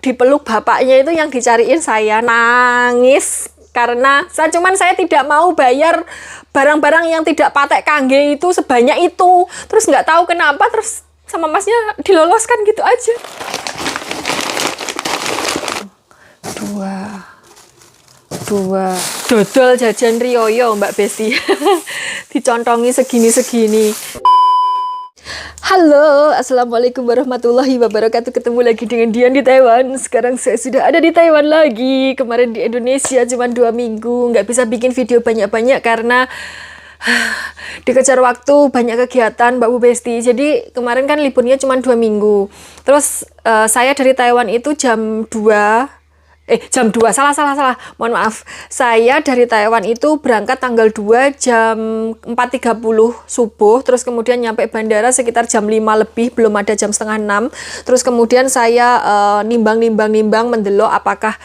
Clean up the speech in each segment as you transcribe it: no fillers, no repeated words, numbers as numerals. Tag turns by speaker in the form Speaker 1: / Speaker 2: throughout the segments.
Speaker 1: Dipeluk bapaknya itu yang dicariin saya nangis karena saya tidak mau bayar barang-barang yang tidak patek kangge itu sebanyak itu. Terus nggak tahu kenapa terus sama masnya diloloskan gitu aja. Dua dodol jajan Rioyo Mbak Besti. Dicontongi segini-segini. Halo, assalamualaikum warahmatullahi wabarakatuh. Ketemu lagi dengan Dian di Taiwan. Sekarang saya sudah ada di Taiwan lagi. Kemarin di Indonesia cuma 2 minggu. Nggak bisa bikin video banyak-banyak karena dikejar waktu, banyak kegiatan Mbak Bu Besti. Jadi kemarin kan liburnya cuma 2 minggu. Terus saya dari Taiwan itu jam 2. Salah. Mohon maaf. Saya dari Taiwan itu berangkat tanggal 2 jam 4.30 subuh. Terus kemudian nyampe bandara sekitar jam 5 lebih, belum ada jam setengah 6. Terus kemudian saya nimbang mendelok apakah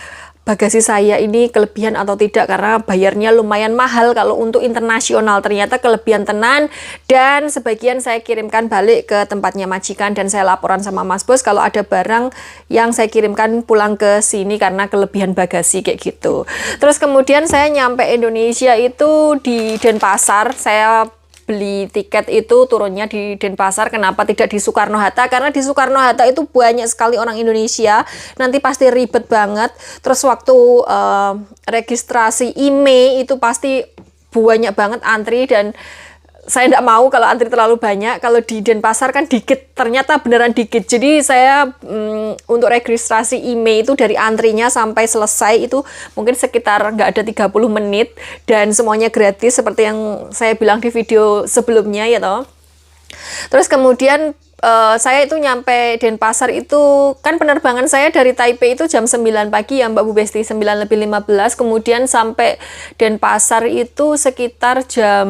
Speaker 1: bagasi saya ini kelebihan atau tidak, karena bayarnya lumayan mahal kalau untuk internasional. Ternyata kelebihan tenan, dan sebagian saya kirimkan balik ke tempatnya majikan, dan saya laporan sama Mas Bos kalau ada barang yang saya kirimkan pulang ke sini karena kelebihan bagasi kayak gitu. Terus kemudian saya nyampe Indonesia itu di Denpasar. Saya beli tiket itu turunnya di Denpasar. Kenapa tidak di Soekarno-Hatta? Karena di Soekarno-Hatta itu banyak sekali orang Indonesia, nanti pasti ribet banget. Terus waktu registrasi IMEI itu pasti banyak banget antri, dan saya tidak mau kalau antri terlalu banyak. Kalau di Denpasar kan dikit, ternyata beneran dikit. Jadi saya untuk registrasi IMEI itu dari antrinya sampai selesai itu mungkin sekitar nggak ada 30 menit, dan semuanya gratis seperti yang saya bilang di video sebelumnya ya toh. Terus kemudian saya itu nyampe Denpasar itu kan penerbangan saya dari Taipei itu jam 9 pagi ya Mbak Bu Besti, 9:15. Kemudian sampai Denpasar itu sekitar jam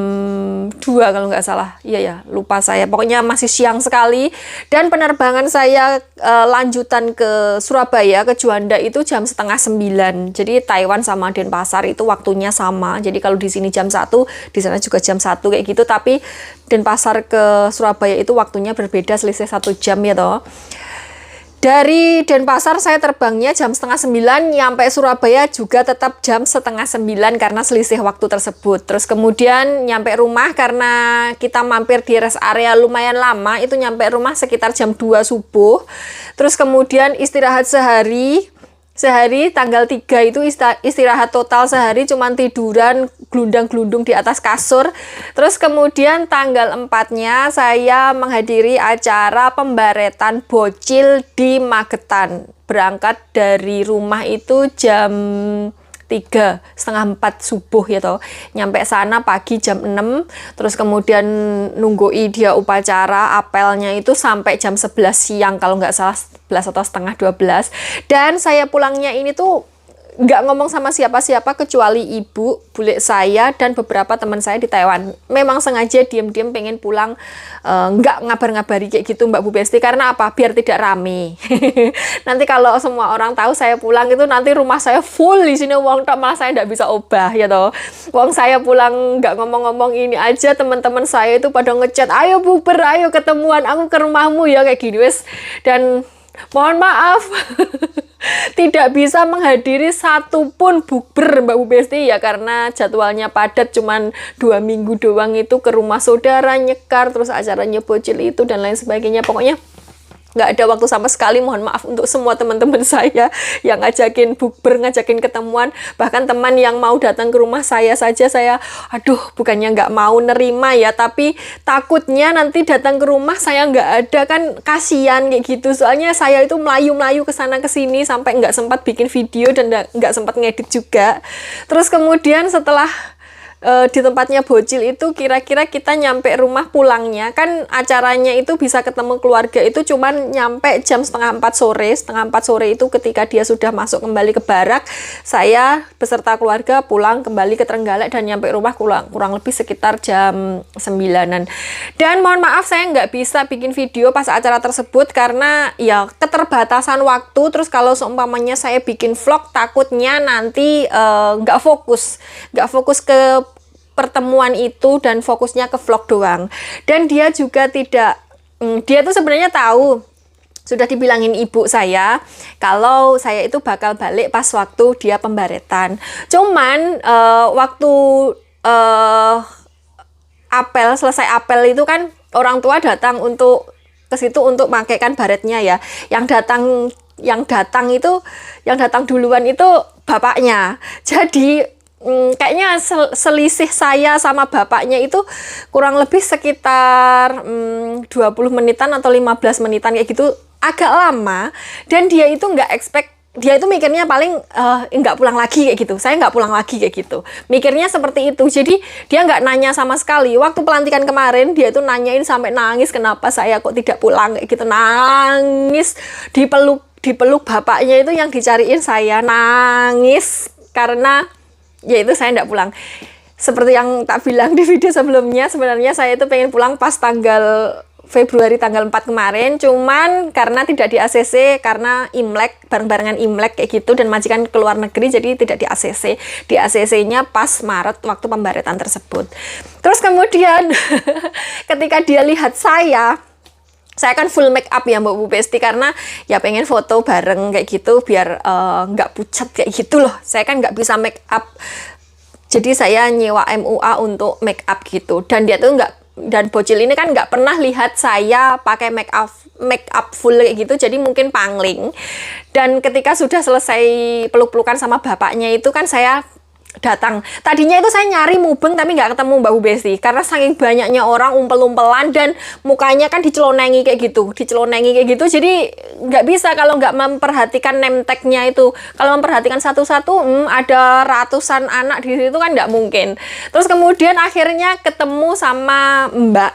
Speaker 1: 2 kalau nggak salah. Iya ya, lupa saya. Pokoknya masih siang sekali. Dan penerbangan saya lanjutan ke Surabaya, ke Juanda itu jam setengah 9. Jadi Taiwan sama Denpasar itu waktunya sama. Jadi kalau di sini jam 1, di sana juga jam 1 kayak gitu. Tapi Denpasar ke Surabaya itu waktunya berbeda, selisih 1 jam ya toh. Dari Denpasar saya terbangnya jam setengah 9, nyampe Surabaya juga tetap jam setengah 9 karena selisih waktu tersebut. Terus kemudian nyampe rumah karena kita mampir di rest area lumayan lama, itu nyampe rumah sekitar jam 2 subuh. Terus kemudian istirahat sehari tanggal 3 itu istirahat total sehari, cuman tiduran glundang-glundung di atas kasur. Terus kemudian tanggal 4-nya saya menghadiri acara pembaretan bocil di Magetan. Berangkat dari rumah itu jam 3:30 subuh ya toh. Nyampe sana pagi jam 6. Terus kemudian nunggui dia upacara apelnya itu sampai jam 11 siang kalau nggak salah, 11 atau setengah 12. Dan saya pulangnya ini tuh nggak ngomong sama siapa-siapa kecuali ibu, bule saya, dan beberapa teman saya di Taiwan. Memang sengaja diam-diam pengen pulang, nggak ngabar-ngabari kayak gitu Mbak Bu Besti. Karena apa? Biar tidak rame. Nanti kalau semua orang tahu saya pulang itu nanti rumah saya full di sini wong tok, malah saya nggak bisa obah ya toh. Wong saya pulang nggak ngomong-ngomong ini aja, teman-teman saya itu pada ngechat, ayo bukber, ayo ketemuan, aku ke rumahmu ya kayak gini wes. Dan mohon maaf tidak bisa menghadiri satupun bukber Mbak Bu Besti ya, karena jadwalnya padat, cuman 2 minggu doang itu ke rumah saudara nyekar, terus acaranya bocil itu dan lain sebagainya. Pokoknya nggak ada waktu sama sekali. Mohon maaf untuk semua teman-teman saya yang ngajakin bukber, ngajakin ketemuan. Bahkan teman yang mau datang ke rumah saya saja, saya aduh bukannya nggak mau nerima ya, tapi takutnya nanti datang ke rumah saya nggak ada, kan kasihan kayak gitu. Soalnya saya itu melayu-melayu ke sana ke sini sampai nggak sempat bikin video dan nggak sempat ngedit juga. Terus kemudian setelah di tempatnya Bocil itu kira-kira kita nyampe rumah pulangnya kan acaranya itu bisa ketemu keluarga itu cuman nyampe jam setengah 4 sore. Setengah 4 sore itu ketika dia sudah masuk kembali ke barak, saya beserta keluarga pulang kembali ke Trenggalek dan nyampe rumah kurang lebih sekitar jam 9-an. Dan mohon maaf saya nggak bisa bikin video pas acara tersebut karena ya keterbatasan waktu. Terus kalau seumpamanya saya bikin vlog takutnya nanti nggak fokus ke pertemuan itu dan fokusnya ke vlog doang. Dan dia juga tidak, dia tuh sebenarnya tahu, sudah dibilangin ibu saya kalau saya itu bakal balik pas waktu dia pembaretan. Cuman waktu selesai apel itu kan orang tua datang untuk ke situ untuk makaikan baretnya ya. Yang datang duluan itu bapaknya. Jadi kayaknya selisih saya sama bapaknya itu kurang lebih sekitar 20 menitan atau 15 menitan kayak gitu, agak lama. Dan dia itu nggak expect, dia itu mikirnya paling nggak pulang lagi kayak gitu, saya nggak pulang lagi kayak gitu, mikirnya seperti itu. Jadi dia nggak nanya sama sekali. Waktu pelantikan kemarin dia itu nanyain sampai nangis kenapa saya kok tidak pulang kayak gitu, nangis dipeluk bapaknya itu yang dicariin saya, nangis karena yaitu saya tidak pulang. Seperti yang tak bilang di video sebelumnya, sebenarnya saya itu pengen pulang pas tanggal Februari tanggal 4 kemarin, cuman karena tidak di ACC karena Imlek, bareng-barengan Imlek kayak gitu, dan majikan ke luar negeri jadi tidak di ACC. Di ACC-nya pas Maret waktu pembaretan tersebut. Terus kemudian ketika dia lihat saya kan full make up ya Mbak Bu Besti, karena ya pengen foto bareng kayak gitu biar nggak pucat kayak gitu loh. Saya kan nggak bisa make up, jadi saya nyewa MUA untuk make up gitu. Dan dia tuh dan Bocil ini kan nggak pernah lihat saya pakai make up full kayak gitu, jadi mungkin pangling. Dan ketika sudah selesai peluk-pelukan sama bapaknya itu kan saya datang. Tadinya itu saya nyari mubeng tapi nggak ketemu Mbak Besti karena saking banyaknya orang umpel-umpelan dan mukanya kan dicelonengi kayak gitu, jadi nggak bisa kalau nggak memperhatikan name tag-nya itu. Kalau memperhatikan satu-satu, ada ratusan anak di situ kan nggak mungkin. Terus kemudian akhirnya ketemu sama Mbak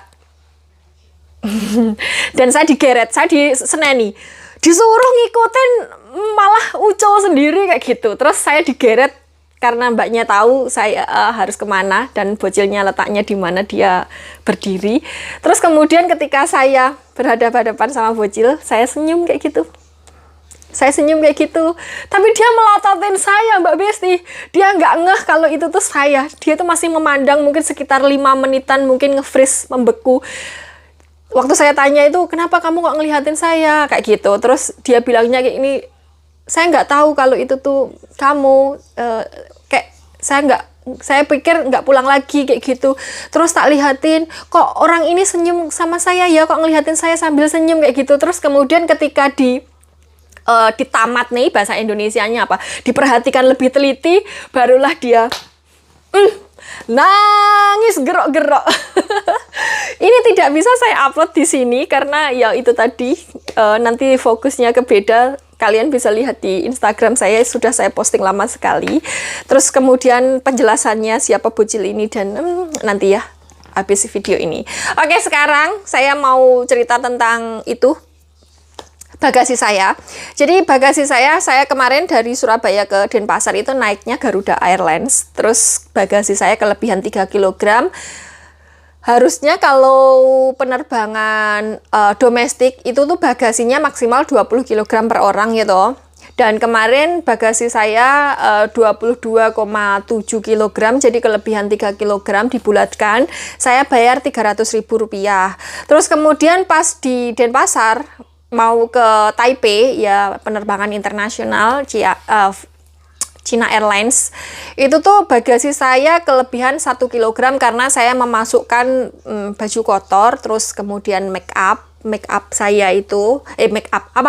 Speaker 1: dan saya digeret, saya diseneni, disuruh ngikutin malah ucul sendiri kayak gitu. Terus saya digeret karena mbaknya tahu saya harus kemana dan Bocilnya letaknya di mana dia berdiri. Terus kemudian ketika saya berhadapan-hadapan sama Bocil, saya senyum kayak gitu. Tapi dia melototin saya Mbak Besti. Dia nggak ngeh kalau itu tuh saya. Dia tuh masih memandang mungkin sekitar 5 menitan, mungkin nge-freeze, membeku. Waktu saya tanya itu, kenapa kamu kok ngelihatin saya? Kayak gitu. Terus dia bilangnya kayak ini, saya nggak tahu kalau itu tuh kamu, kayak saya pikir nggak pulang lagi kayak gitu. Terus tak lihatin, kok orang ini senyum sama saya ya, kok ngelihatin saya sambil senyum kayak gitu. Terus kemudian ketika ditamat nih bahasa Indonesianya apa, diperhatikan lebih teliti, barulah dia nangis gerok-gerok. Ini tidak bisa saya upload di sini karena ya itu tadi, nanti fokusnya ke beda. Kalian bisa lihat di Instagram saya, sudah saya posting lama sekali. Terus kemudian penjelasannya siapa Bocil ini dan nanti ya habis video ini. Oke, sekarang saya mau cerita tentang itu, bagasi saya. Jadi bagasi saya kemarin dari Surabaya ke Denpasar itu naiknya Garuda Airlines. Terus bagasi saya kelebihan 3 kg. Harusnya kalau penerbangan domestik itu tuh bagasinya maksimal 20 kg per orang gitu. Dan kemarin bagasi saya 22,7 kg, jadi kelebihan 3 kg dibulatkan. Saya bayar Rp300.000. Terus kemudian pas di Denpasar mau ke Taipei ya, penerbangan internasional China Airlines, itu tuh bagasi saya kelebihan 1 kg karena saya memasukkan baju kotor, terus kemudian make up saya itu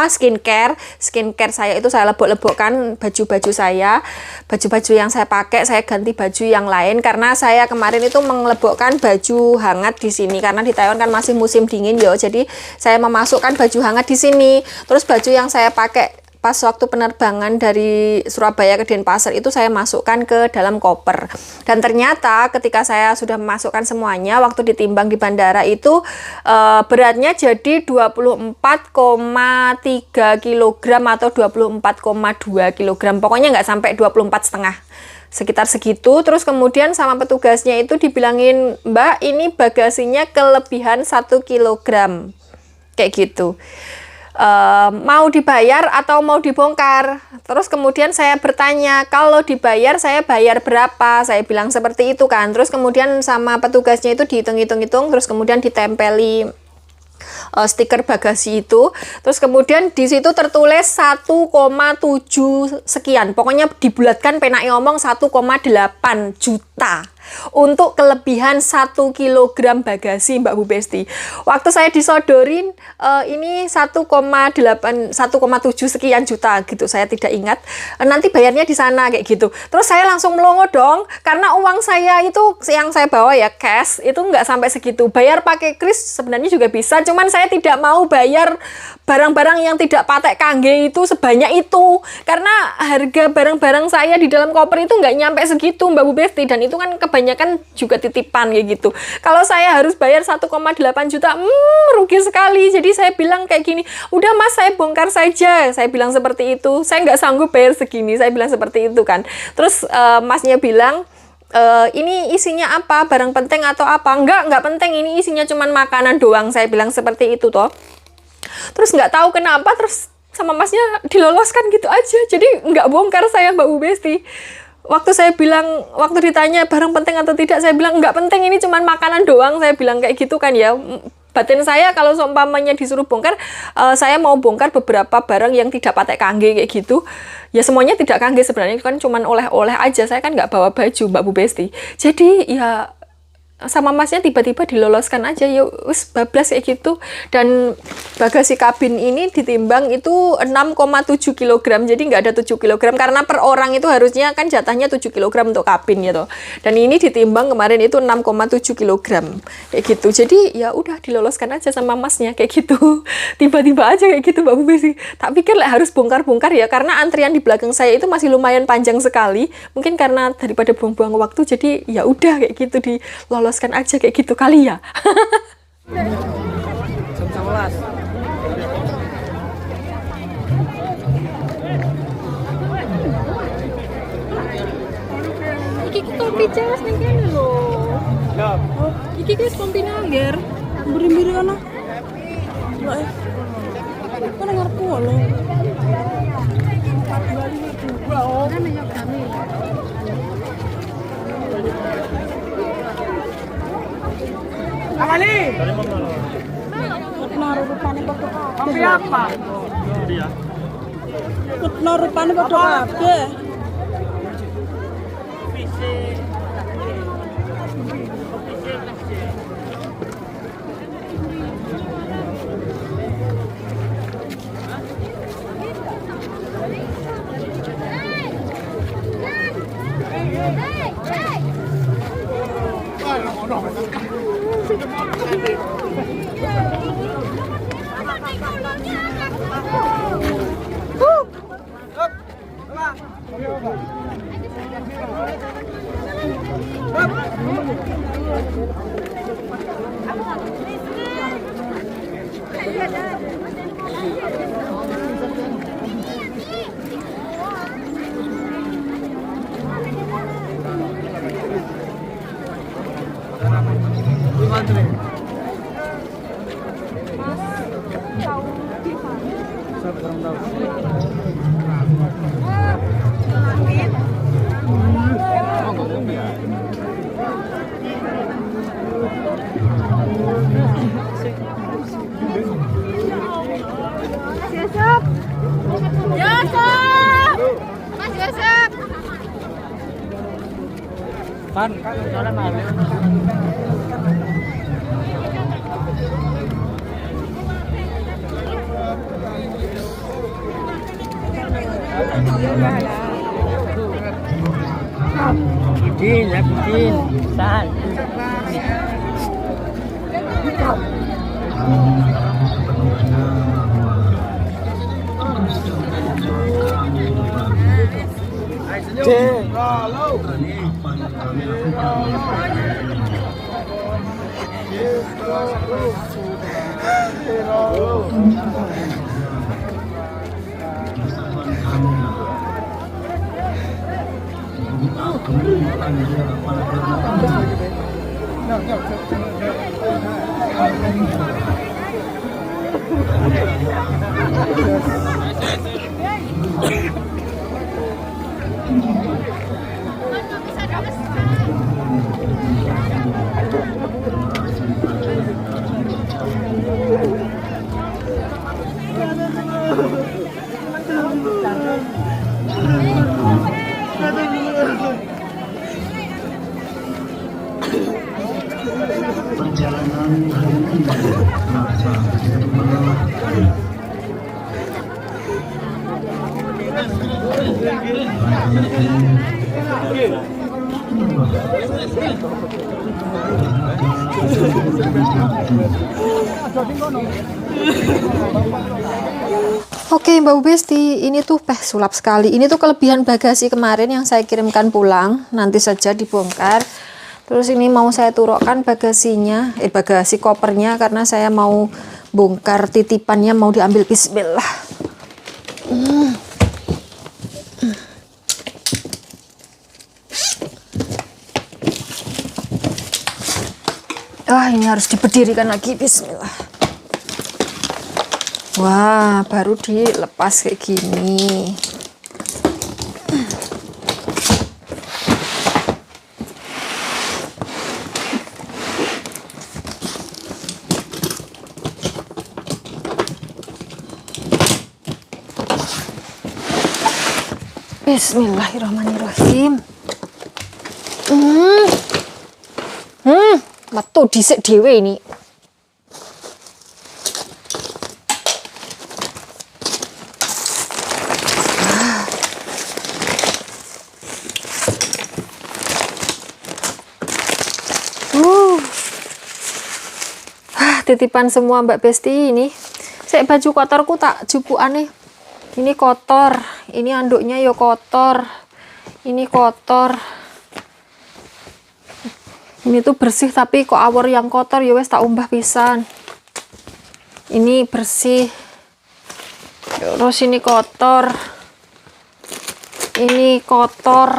Speaker 1: skincare saya itu saya lebok-lebokkan baju-baju saya, baju-baju yang saya pakai saya ganti baju yang lain karena saya kemarin itu mengelebokkan baju hangat di sini karena di Taiwan kan masih musim dingin ya, jadi saya memasukkan baju hangat di sini. Terus baju yang saya pakai pas waktu penerbangan dari Surabaya ke Denpasar itu saya masukkan ke dalam koper. Dan ternyata ketika saya sudah memasukkan semuanya, waktu ditimbang di bandara itu beratnya jadi 24,3 kg atau 24,2 kg. Pokoknya nggak sampai 24,5, sekitar segitu. Terus kemudian sama petugasnya itu dibilangin, Mbak, ini bagasinya kelebihan 1 kg. Kayak gitu. Mau dibayar atau mau dibongkar? Terus kemudian saya bertanya, kalau dibayar saya bayar berapa? Saya bilang seperti itu kan. Terus kemudian sama petugasnya itu dihitung-hitung-hitung, terus kemudian ditempeli stiker bagasi itu. Terus kemudian di situ tertulis 1,7 sekian. Pokoknya dibulatkan penake ngomong 1,8 juta untuk kelebihan 1 kg bagasi, Mbak Bu Besti. Waktu saya disodorin ini 1,7 sekian juta gitu, saya tidak ingat. Nanti bayarnya di sana kayak gitu. Terus saya langsung melongo dong, karena uang saya itu yang saya bawa ya cash itu nggak sampai segitu. Bayar pakai kris sebenarnya juga bisa, cuman saya tidak mau bayar barang-barang yang tidak patek kangge itu sebanyak itu, karena harga barang-barang saya di dalam koper itu nggak nyampe segitu, Mbak Bu Besti, dan itu kan kebanyakan juga titipan kayak gitu. Kalau saya harus bayar 1,8 juta, rugi sekali. Jadi saya bilang kayak gini, udah Mas, saya bongkar saja. Saya bilang seperti itu. Saya nggak sanggup bayar segini. Saya bilang seperti itu kan. Terus Masnya bilang, ini isinya apa? Barang penting atau apa? Nggak penting. Ini isinya cuman makanan doang. Saya bilang seperti itu toh. Terus nggak tahu kenapa, terus sama Masnya diloloskan gitu aja. Jadi nggak bongkar saya, Mbak Bu Besti. Waktu saya bilang, waktu ditanya barang penting atau tidak, saya bilang nggak penting, ini cuman makanan doang. Saya bilang kayak gitu kan ya. Batin saya kalau seumpamanya disuruh bongkar, saya mau bongkar beberapa barang yang tidak patek kangge kayak gitu. Ya semuanya tidak kangge sebenarnya, kan cuman oleh-oleh aja. Saya kan nggak bawa baju, Mbak Bu Besti. Jadi ya sama Masnya tiba-tiba diloloskan aja, ya wis bablas kayak gitu. Dan bagasi kabin ini ditimbang itu 6,7 kg, jadi nggak ada 7 kg, karena per orang itu harusnya kan jatahnya 7 kg untuk kabin gitu. Dan ini ditimbang kemarin itu 6,7 kg kayak gitu. Jadi ya udah diloloskan aja sama Masnya kayak gitu. Tiba-tiba aja kayak gitu, Mbak Bu Besi. Tak pikir lah harus bongkar-bongkar ya, karena antrian di belakang saya itu masih lumayan panjang sekali. Mungkin karena daripada buang-buang waktu, jadi ya udah kayak gitu diloloskan aja kayak gitu kali ya.
Speaker 2: Jam 11.
Speaker 3: Iki kopi ceras ning kene lho.
Speaker 2: Ya.
Speaker 3: Oh, iki wis kopi nangger. Mburi-mburi ana. Lho. Kok nang ngarepku lho.
Speaker 2: Amali.
Speaker 3: Naruh rupane padha
Speaker 2: Kopi apa?
Speaker 4: Iya.
Speaker 3: Naruh rupane padha kabeh.
Speaker 2: Kan jalan ada. Budin, ya budin. Sal.
Speaker 1: Oke Mbak Besti, ini tuh sulap sekali. Ini tuh kelebihan bagasi kemarin yang saya kirimkan pulang. Nanti saja dibongkar. Terus ini mau saya turokkan bagasinya, bagasi kopernya, karena saya mau bongkar titipannya, mau diambil. Bismillah. Wah, ini harus diberdirikan lagi. Bismillah. Wah, baru dilepas kayak gini. Bismillahirrahmanirrahim. Metu dhisik dhewe ini. Titipan semua Mbak Besti ini. Saya baju kotorku tak jupu aneh. Ini kotor, ini anduknya yo kotor, ini kotor. Ini tuh bersih tapi kok awor yang kotor ya wes tak umbah pisan. Ini bersih. Terus ini kotor. Ini kotor.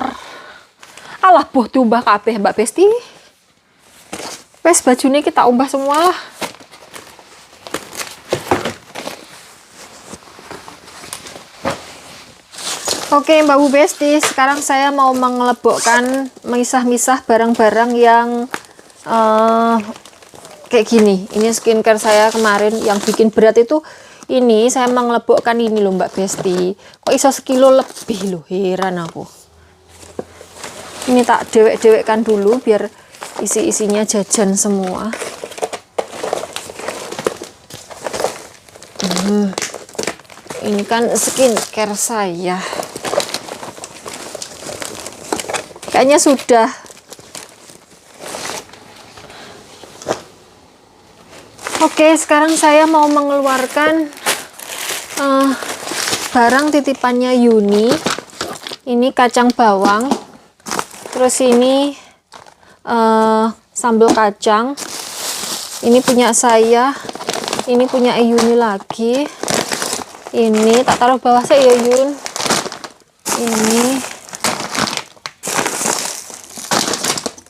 Speaker 1: Alah boh diumbah kabeh Mbak Besti. Wes bajunya kita umbah semua lah. Oke Mbak Bu Besti, sekarang saya mau mengelebokkan, misah-misah barang-barang yang kayak gini. Ini skincare saya kemarin yang bikin berat itu ini, saya mengelebokkan ini loh Mbak Besti. Kok iso sekilo lebih loh, heran aku. Ini tak dewek-dewekkan dulu biar isi-isinya jajan semua. Ini kan skincare saya. Kayaknya sudah. Oke, sekarang saya mau mengeluarkan barang titipannya Yuni. Ini kacang bawang. Terus ini sambal kacang. Ini punya saya. Ini punya Yuni lagi. Ini tak taruh bawah saya ya Yun. Ini.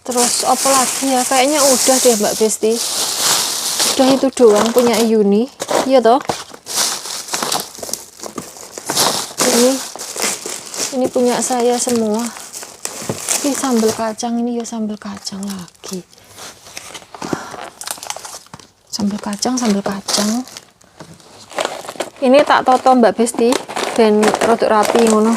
Speaker 1: Terus apa lagi ya? Kayaknya udah deh Mbak Besti. Udah itu doang punya Yuni. Iya toh? Ini punya saya semua. Ini sambal kacang, ini ya sambal kacang lagi. Sambal kacang. Ini tak toto Mbak Besti dan rodok rapi ngono.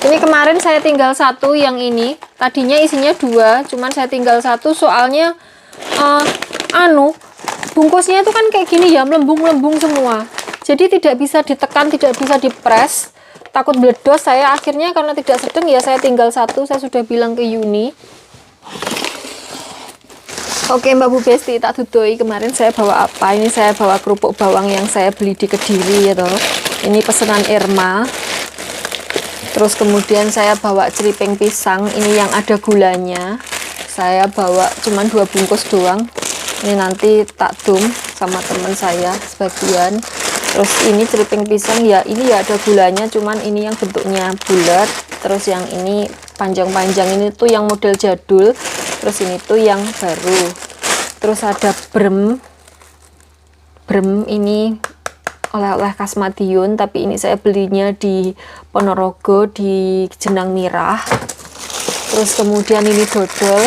Speaker 1: Ini kemarin saya tinggal satu yang ini. Tadinya isinya 2, cuman saya tinggal satu soalnya bungkusnya itu kan kayak gini ya, melembung-melembung semua. Jadi tidak bisa ditekan, tidak bisa dipres. Takut meledos, saya akhirnya karena tidak sedang ya saya tinggal satu. Saya sudah bilang ke Yuni. Oke Mbak Bu Besti, tak dudoi kemarin saya bawa apa? Ini saya bawa kerupuk bawang yang saya beli di Kediri ya toh. Ini pesanan Irma. Terus kemudian saya bawa ceripeng pisang, ini yang ada gulanya. Saya bawa cuman 2 bungkus doang. Ini nanti tak dum sama teman saya sebagian. Terus ini ceripeng pisang ya, ini ya ada gulanya, cuman ini yang bentuknya bulat. Terus yang ini panjang-panjang, ini tuh yang model jadul. Terus ini tuh yang baru. Terus ada brem ini oleh-oleh khas Madiun, tapi ini saya belinya di Ponorogo di Jenang Mirah. Terus kemudian ini dodol,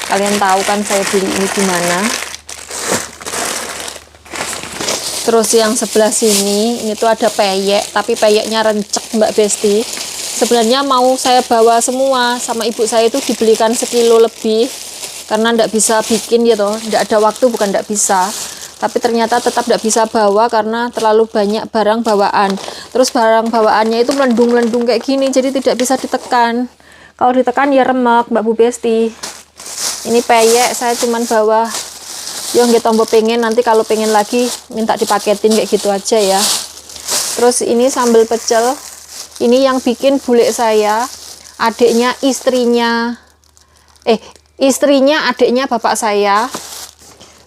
Speaker 1: kalian tahu kan saya beli ini di mana. Terus yang sebelah sini ini tuh ada peyek, tapi peyeknya rencek Mbak Besti. Sebenarnya mau saya bawa semua, sama ibu saya itu dibelikan 1 kilo lebih karena ndak bisa bikin gitu, ndak ada waktu, bukan ndak bisa, tapi ternyata tetap ndak bisa bawa karena terlalu banyak barang bawaan. Terus barang bawaannya itu melendung-melendung kayak gini, jadi tidak bisa ditekan. Kalau ditekan ya remek Mbak Bu Besti. Ini peyek saya cuman bawa yang nggak tombol pengen, nanti kalau pengen lagi minta dipaketin kayak gitu aja ya. Terus ini sambal pecel, ini yang bikin bule saya, adiknya istrinya adiknya bapak saya.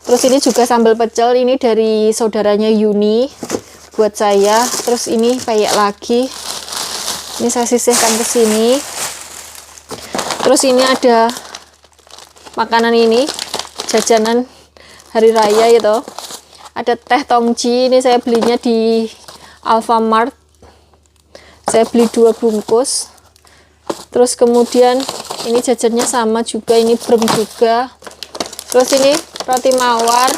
Speaker 1: Terus ini juga sambal pecel, ini dari saudaranya Yuni buat saya. Terus ini peyek lagi, ini saya sisihkan ke sini. Terus ini ada makanan, ini jajanan hari raya gitu, ada teh tongji, ini saya belinya di Alfamart, saya beli 2 bungkus. Terus kemudian ini jajannya sama juga, ini brem juga. Terus ini roti mawar,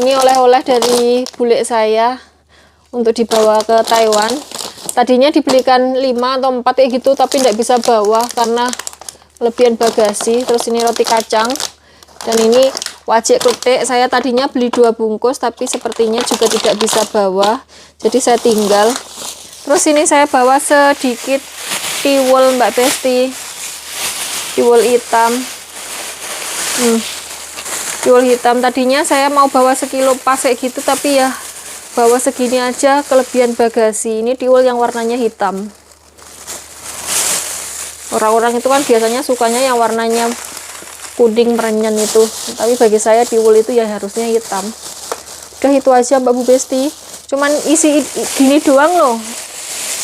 Speaker 1: ini oleh-oleh dari bule saya untuk dibawa ke Taiwan. Tadinya dibelikan 5 atau 4 kayak gitu, tapi tidak bisa bawa karena kelebihan bagasi. Terus ini roti kacang, dan ini wajik klutik, saya tadinya beli 2 bungkus tapi sepertinya juga tidak bisa bawa, jadi saya tinggal. Terus ini saya bawa sedikit tiwul Mbak Besti, tiwul hitam. Tiwul hitam, tadinya saya mau bawa 1 kilo pas kayak gitu, tapi ya bawa segini aja, kelebihan bagasi. Ini tiwul yang warnanya hitam. Orang-orang itu kan biasanya sukanya yang warnanya kuning merenyan itu, tapi bagi saya tiwul itu ya harusnya hitam. Udah itu aja Mbak Bu Besti, cuman isi gini doang loh,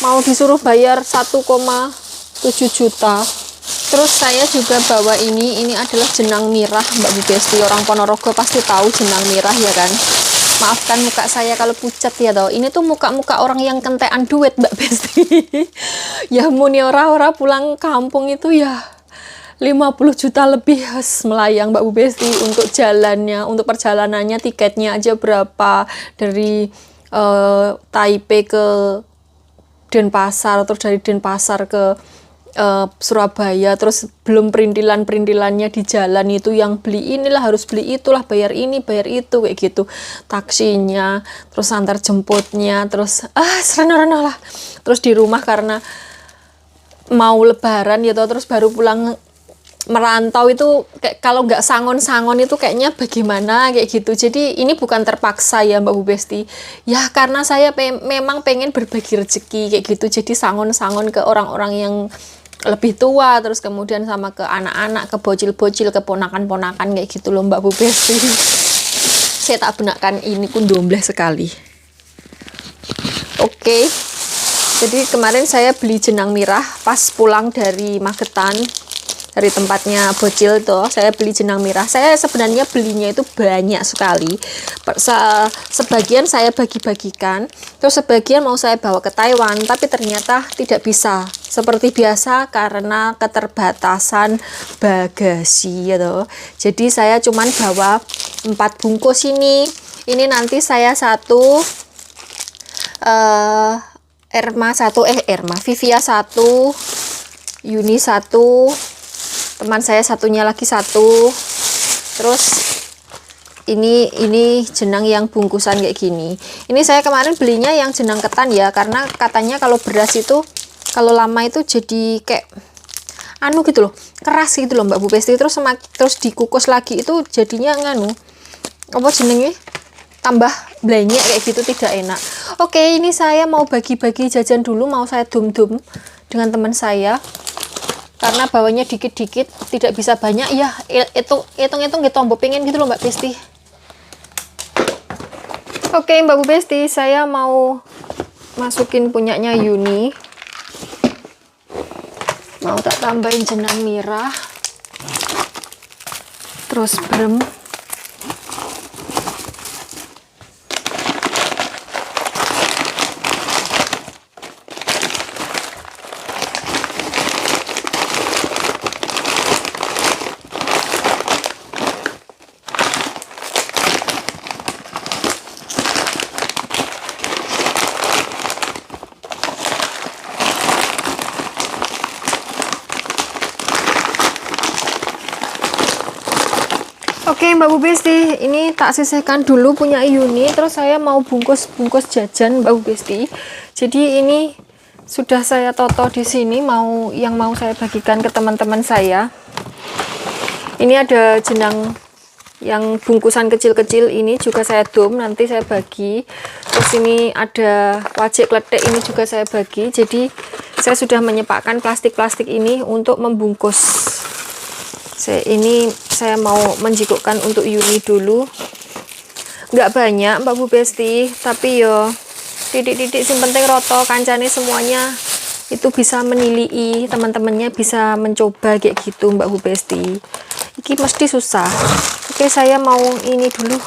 Speaker 1: mau disuruh bayar 1,7 juta. Terus saya juga bawa ini adalah jenang mirah Mbak Bu Besti. Orang Ponorogo pasti tahu jenang mirah ya kan. Maafkan muka saya kalau pucat ya toh. Ini tuh muka-muka orang yang kentean duit Mbak Besti. Ya muni ora pulang kampung itu ya 50 juta lebih melayang Mbak Bu Besti untuk jalannya, untuk perjalanannya, tiketnya aja berapa dari Taipei ke Denpasar, terus dari Denpasar ke Surabaya, terus belum perintilan-perintilannya di jalan itu, yang beli inilah harus beli itulah, bayar ini bayar itu kayak gitu, taksinya, terus antar jemputnya, terus serena lah. Terus di rumah karena mau lebaran ya toh, terus baru pulang merantau itu kayak kalau nggak sangon-sangon itu kayaknya bagaimana kayak gitu. Jadi ini bukan terpaksa ya Mbak Bu Besti ya, karena saya memang pengen berbagi rezeki kayak gitu, jadi sangon-sangon ke orang-orang yang lebih tua, terus kemudian sama ke anak-anak, ke bocil-bocil, ke ponakan-ponakan kayak gitu loh Mbak Bu Besti. Saya tak benarkan ini pun dombleh sekali. Oke. Jadi kemarin saya beli jenang mirah pas pulang dari Magetan, dari tempatnya bocil tuh, saya beli jenang mirah. Saya sebenarnya belinya itu banyak sekali. Sebagian saya bagi-bagikan, terus sebagian mau saya bawa ke Taiwan, tapi ternyata tidak bisa seperti biasa karena keterbatasan bagasi gitu. Jadi saya cuman bawa 4 bungkus ini. Ini nanti saya satu Vivia 1, Yuni 1, teman saya satunya lagi 1. Terus ini jenang yang bungkusan kayak gini. Ini saya kemarin belinya yang jenang ketan ya, karena katanya kalau beras itu kalau lama itu jadi kayak gitu loh, keras gitu loh Mbak Bu Besti. Terus dikukus lagi itu jadinya apa jenenge, tambah blenyek kayak gitu, tidak enak. Oke, ini saya mau bagi-bagi jajan dulu, mau saya dum-dum dengan teman saya. Karena bawanya dikit-dikit, tidak bisa banyak ya. Hitung-hitung gitu, Mbak pengen gitu loh Mbak Besti. Oke, Mbak Bu Besti, saya mau masukin punyanya Yuni. Mau tak tambahin jenang merah. Terus brem. Oke Mbak Bu Besti, ini tak sisihkan dulu punya Yuni, terus saya mau bungkus jajan Mbak Bu Besti. Jadi ini sudah saya toto di sini, mau saya bagikan ke teman-teman saya. Ini ada jenang yang bungkusan kecil-kecil, ini juga saya dom, nanti saya bagi. Terus ini ada wajik kletek, ini juga saya bagi. Jadi saya sudah menyepakkan plastik-plastik ini untuk membungkus. Ini saya mau menjikukkan untuk Yuni dulu. Nggak banyak Mbak Bu Besti, tapi yo titik-titik sing penting roto kancane semuanya itu bisa menilii, teman-temannya bisa mencoba kayak gitu Mbak Bu Besti. Iki mesti susah. Oke, saya mau ini dulu.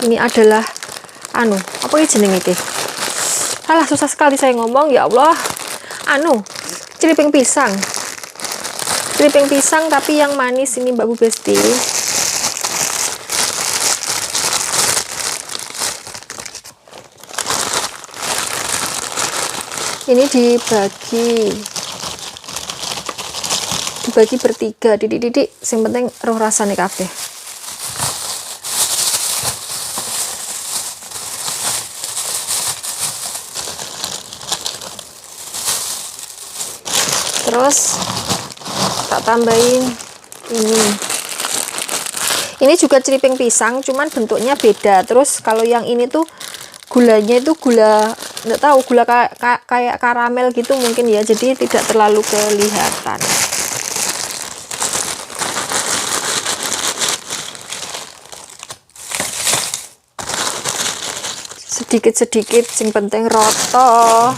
Speaker 1: Ini adalah apa ini jeneng iki? Salah, susah sekali saya ngomong, ya Allah. Celiping pisang. Celiping pisang tapi yang manis ini Mbak Bu Besti. Ini dibagi bertiga, didik yang penting roh rasanya kabeh. Terus tak tambahin ini juga celiping pisang, cuman bentuknya beda. Terus kalau yang ini tuh gulanya itu gula, nggak tahu, gula kayak karamel gitu mungkin ya, jadi tidak terlalu kelihatan. Sedikit-sedikit, yang penting roto.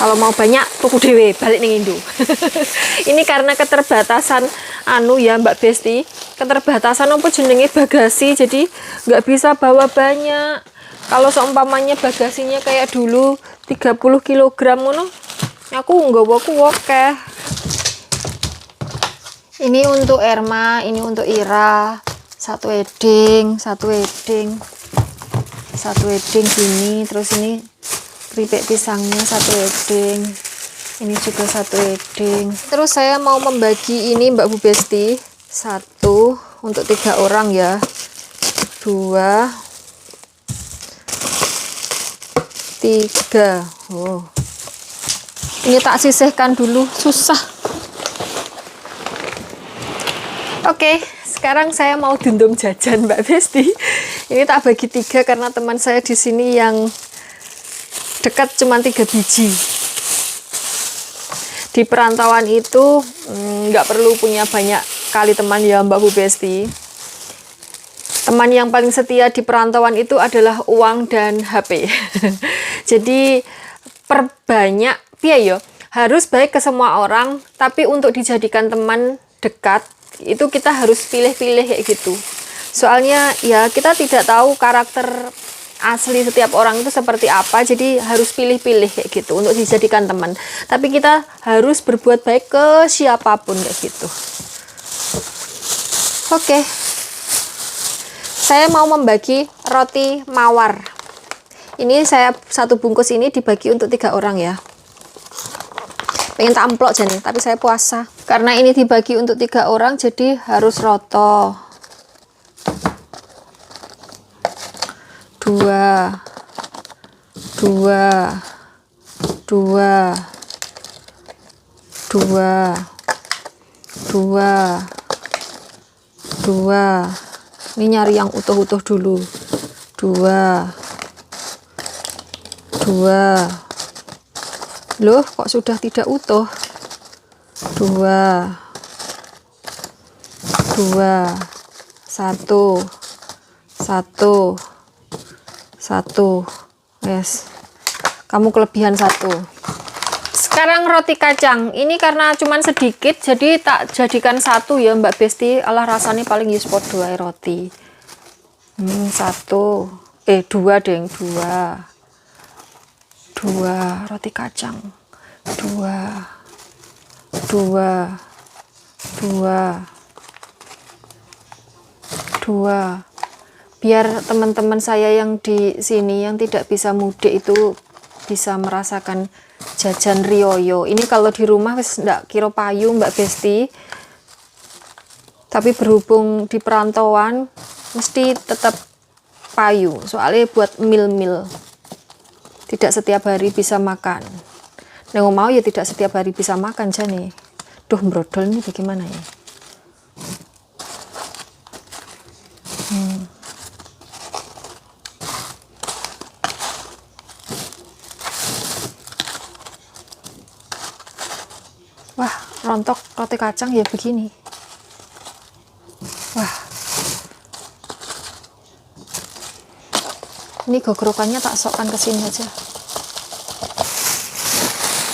Speaker 1: Kalau mau banyak tuku dewe balik ning Indo. Ini karena keterbatasan ya Mbak Besti, keterbatasan apa jenenge bagasi, jadi nggak bisa bawa banyak. Kalau seumpamanya bagasinya kayak dulu 30 kg ngono, aku nggawa oke. Ini untuk Erma, ini untuk Ira. Satu eding gini, terus ini keripik pisangnya satu eding, ini juga satu eding. Terus saya mau membagi ini Mbak Bu Besti, satu untuk 3 orang ya, 2, 3. Ini tak sisihkan dulu, susah. Oke, sekarang saya mau dendam jajan Mbak Besti. Ini tak bagi 3 karena teman saya di sini yang dekat cuma 3 biji. Di perantauan itu nggak perlu punya banyak kali teman ya Mbak Bu Besti. Teman yang paling setia di perantauan itu adalah uang dan HP. Jadi perbanyak ya, harus baik ke semua orang, tapi untuk dijadikan teman dekat itu kita harus pilih-pilih kayak gitu. Soalnya ya kita tidak tahu karakter asli setiap orang itu seperti apa, jadi harus pilih-pilih kayak gitu untuk dijadikan teman. Tapi kita harus berbuat baik ke siapapun kayak gitu. Oke. Saya mau membagi roti mawar. Ini saya satu bungkus ini dibagi untuk 3 orang ya. Pengen tak amplok jadi, tapi saya puasa. Karena ini dibagi untuk 3 orang, jadi harus roto. 2 ini nyari yang utuh-utuh dulu. 2, 2. Loh, kok sudah tidak utuh? 2, 2, 1, 1, 1. Yes. Kamu kelebihan 1. Sekarang roti kacang. Ini karena cuman sedikit, jadi tak jadikan 1 ya Mbak Besti. Alah rasanya paling spot 2 roti. 1. 2 deng, 2. 2 roti kacang. 2. 2. 2. 2. Biar teman-teman saya yang di sini yang tidak bisa mudik itu bisa merasakan jajan rioyo. Ini kalau di rumah wis ndak kira payu Mbak Besti. Tapi berhubung di perantauan mesti tetap payu. Soalnya buat mil-mil. Tidak setiap hari bisa makan. Nah, mau ya tidak setiap hari bisa makan jane. Duh, brodol ini bagaimana ya? Wah, rontok roti kacang ya begini. Wah. Ini gogorokannya tak sokkan ke sini aja.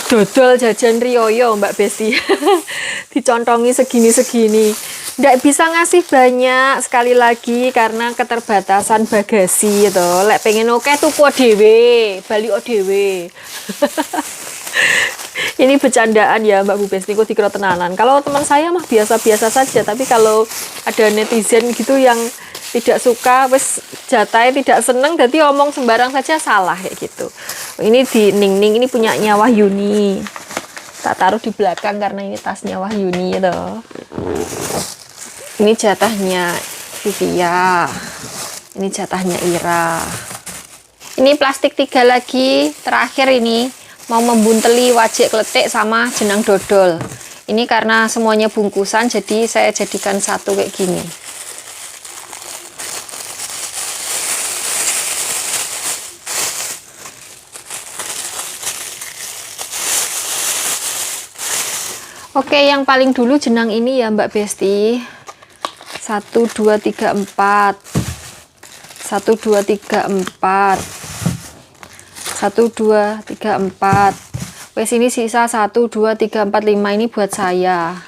Speaker 1: Dodol jajan rioyo Mbak Besti. Dicontongi segini-segini. Nggak bisa ngasih banyak sekali lagi karena keterbatasan bagasi gitu. Lek pengen oke tuku dhewe, bali dhewe. Ini bercandaan ya Mbak Bu Besti, kok dikira tenanan. Kalau teman saya mah biasa-biasa saja, tapi kalau ada netizen gitu yang tidak suka, wes jatai tidak seneng, jadi omong sembarang saja salah kayak gitu. Ini di Ning-Ning, ini punyanya Wahyuni. Tak taruh di belakang karena ini tasnya Wahyuni gitu. Ini jatahnya Vivia. Ini jatahnya Ira. Ini plastik 3 lagi, terakhir ini mau membunteli wajik kletik sama jenang dodol. Ini karena semuanya bungkusan, jadi saya jadikan 1 kayak gini. Oke, yang paling dulu jenang ini ya Mbak Besti. 1, 2, 3, 4. 1, 2, 3, 4. 1, 2, 3, 4. Wes ini sisa 1, 2, 3, 4, 5 ini buat saya.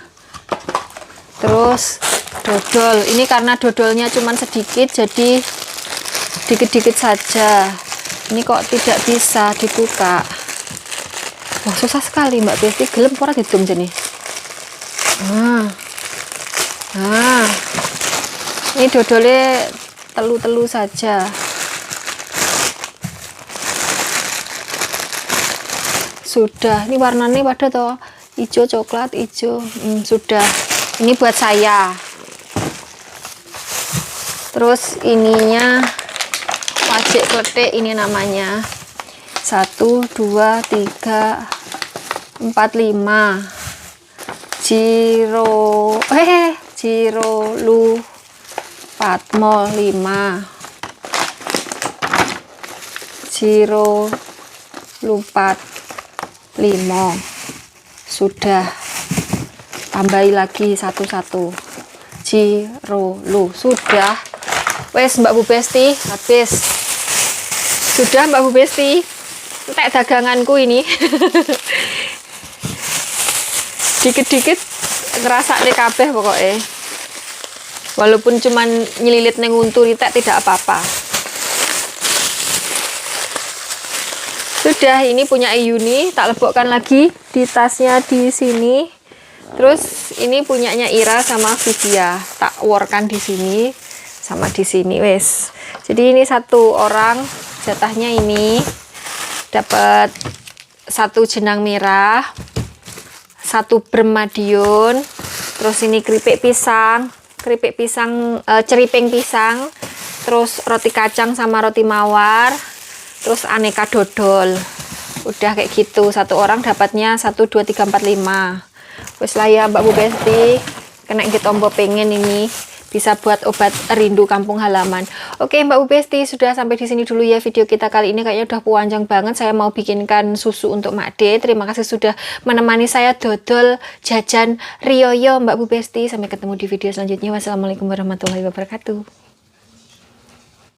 Speaker 1: Terus dodol. Ini karena dodolnya cuman sedikit jadi dikit-dikit saja. Ini kok tidak bisa dibuka. Wah, susah sekali Mbak Besti. Gelem ora didum jenih. Ini dodolnya telu-telu saja. Sudah, ini warnanya pada toh hijau, coklat, hijau. Sudah. Ini buat saya. Terus ininya wajik kletik, ini namanya 1, 2, 3, 4, 5. Jiro lu Patmo 5. Jiro lupat 5. Sudah, tambahi lagi 1-1. Jiro lu sudah. Wes Mbak Bu Besti, habis. Sudah Mbak Bu Besti. Entek daganganku ini. Dikit-dikit ngerasa nih kabeh pokoknya. Walaupun cuman nyelilit neng untu ritek tidak apa-apa. Sudah, ini punya Yuni, tak lebokkan lagi di tasnya di sini. Terus ini punyanya Ira sama Vivia, tak workan di sini sama di sini wes. Jadi ini 1 orang jatahnya ini dapat 1 jenang merah, 1 bermadion, terus ini keripik pisang, ceriping pisang, terus roti kacang sama roti mawar, terus aneka dodol. Udah kayak gitu, 1 orang dapatnya 1, 2, 3, 4, 5. Wes lah ya Mbak Bu Besti, kena ditombo pengen ini bisa buat obat rindu kampung halaman. Oke Mbak Bu Besti, sudah sampai di sini dulu ya video kita kali ini, kayaknya udah panjang banget. Saya mau bikinkan susu untuk Mak De. Terima kasih sudah menemani saya dodol jajan Rioyo Mbak Bu Besti. Sampai ketemu di video selanjutnya. Wassalamualaikum warahmatullahi wabarakatuh.